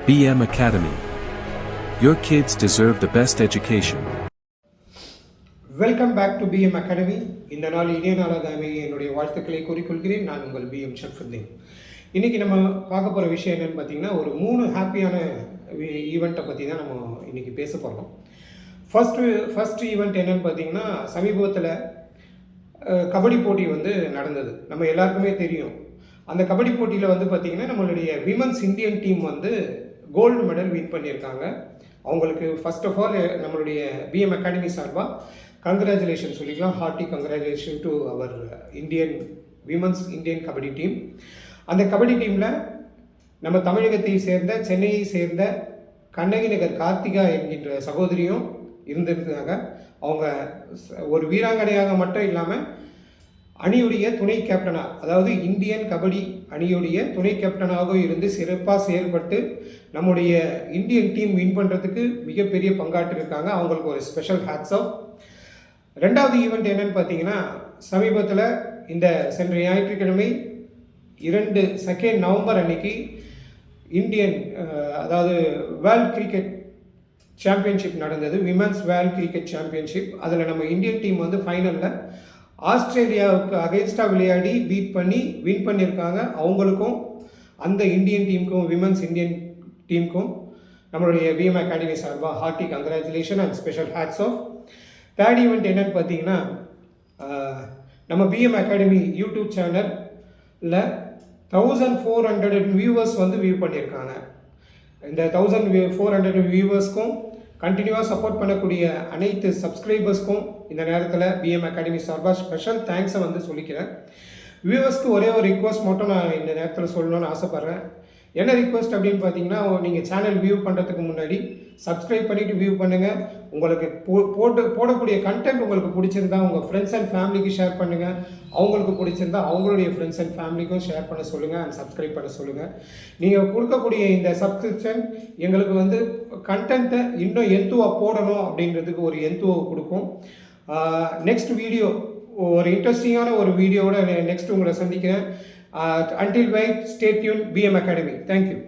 BM Academy. Your kids deserve the best education. Welcome back to PM academy. இந்த நாள் இனிய நாளாக அமைய என்னுடைய வாழ்த்துக்களை கூறிக்கொள்கிறேன். நான் உங்கள் பிஎம் ஷர்ஃபுத்தீன். இன்றைக்கி நம்ம பார்க்க போகிற விஷயம் என்னென்னு பார்த்தீங்கன்னா, ஒரு 3 ஹாப்பியான ஈவெண்ட்டை பற்றி தான் நம்ம இன்றைக்கி பேச போகிறோம். ஃபஸ்ட் ஈவெண்ட் என்னென்னு பார்த்தீங்கன்னா, சமீபத்தில் கபடி போட்டி வந்து நடந்தது. நம்ம எல்லாருக்குமே தெரியும். அந்த கபடி போட்டியில் வந்து பார்த்திங்கன்னா, நம்மளுடைய விமன்ஸ் இந்தியன் டீம் வந்து கோல்டு மெடல் வின் பண்ணியிருக்காங்க. அவங்களுக்கு ஃபர்ஸ்ட் ஆஃப் ஆல் நம்மளுடைய பிஎம் அகாடமி சார்பாக கங்க்ராச்சுலேஷன் சொல்லிக்கலாம். Hearty congratulation to our women's Indian kabaddi team. அந்த கபடி டீமில் நம்ம தமிழகத்தை சேர்ந்த, சென்னையை சேர்ந்த கண்ணகி நகர் கார்த்திகா என்கின்ற சகோதரியும் இருந்திருந்தாங்க. அவங்க ஒரு வீராங்கனையாக மட்டும் இல்லாமல் அணியுடைய துணை கேப்டனாக, அதாவது இந்தியன் கபடி அணியுடைய துணை கேப்டனாக இருந்து சிறப்பாக செயல்பட்டு நம்முடைய இந்தியன் டீம் வின் பண்ணுறதுக்கு மிகப்பெரிய பங்காற்றிருக்காங்க. அவங்களுக்கு ஒரு ஸ்பெஷல் ஹேட்ஸ் ஆஃப். ரெண்டாவது ஈவெண்ட் என்னன்னு பார்த்தீங்கன்னா, சமீபத்தில் இந்த சென்ற ஞாயிற்றுக்கிழமை 2 நவம்பர் அன்னைக்கு இந்தியன் அதாவது வேர்ல்ட் கிரிக்கெட் சாம்பியன்ஷிப் நடந்தது. Women's world cricket championship. அதில் நம்ம இந்தியன் டீம் வந்து ஃபைனலில் ஆஸ்திரேலியாவுக்கு அகைன்ஸ்டாக விளையாடி பீட் பண்ணி வின் பண்ணியிருக்காங்க. அவங்களுக்கும் அந்த இந்தியன் டீமுக்கும், விமன்ஸ் இந்தியன் டீமுக்கும் நம்மளுடைய பிஎம் அகாடமி சார்பாக hearty congratulation and special hats off. Third event என்னென்னு பார்த்தீங்கன்னா, நம்ம பிஎம் அகாடமி யூடியூப் சேனலில் 1400 வியூவர்ஸ் வந்து வியூ பண்ணியிருக்காங்க. இந்த 1400 வியூவர்ஸ்க்கும் கண்டினியூவாக சப்போர்ட் பண்ணக்கூடிய அனைத்து சப்ஸ்கிரைபர்ஸ்க்கும் இந்த நேரத்தில் பிஎம் அகாடமி சார்பாக ஸ்பெஷல் தேங்க்ஸை வந்து சொல்லிக்கிறேன். வியூவர்ஸ்க்கு ஒரே ஒரு ரிக்வஸ்ட் மட்டும் நான் இந்த நேரத்தில் சொல்லணும்னு ஆசைப்பட்றேன். என்ன ரிக்வஸ்ட் அப்படின்னு பார்த்தீங்கன்னா, நீங்கள் சேனல் வியூ பண்ணுறதுக்கு முன்னாடி சப்ஸ்கிரைப் பண்ணிவிட்டு வியூ பண்ணுங்கள். உங்களுக்கு போடக்கூடிய கண்டென்ட் உங்களுக்கு பிடிச்சிருந்தா உங்கள் ஃப்ரெண்ட்ஸ் அண்ட் ஃபேமிலிக்கு ஷேர் பண்ணுங்கள். அவங்களுக்கு பிடிச்சிருந்தா அவங்களுடைய ஃப்ரெண்ட்ஸ் அண்ட் ஃபேமிலிக்கும் ஷேர் பண்ண சொல்லுங்கள் அண்ட் சப்ஸ்கிரைப் பண்ண சொல்லுங்கள். நீங்கள் கொடுக்கக்கூடிய இந்த சப்ஸ்கிரிப்ஷன் எங்களுக்கு வந்து கண்டென்ட்டை இன்னும் எந்துவாக போடணும் அப்படின்றதுக்கு ஒரு எந்துவாக கொடுக்கும். நெக்ஸ்ட் வீடியோ ஒரு இன்ட்ரெஸ்டிங்கான ஒரு வீடியோவோட நெக்ஸ்ட் உங்களை சந்திக்கிறேன். Until wait, stay tuned, BM Academy. Thank you.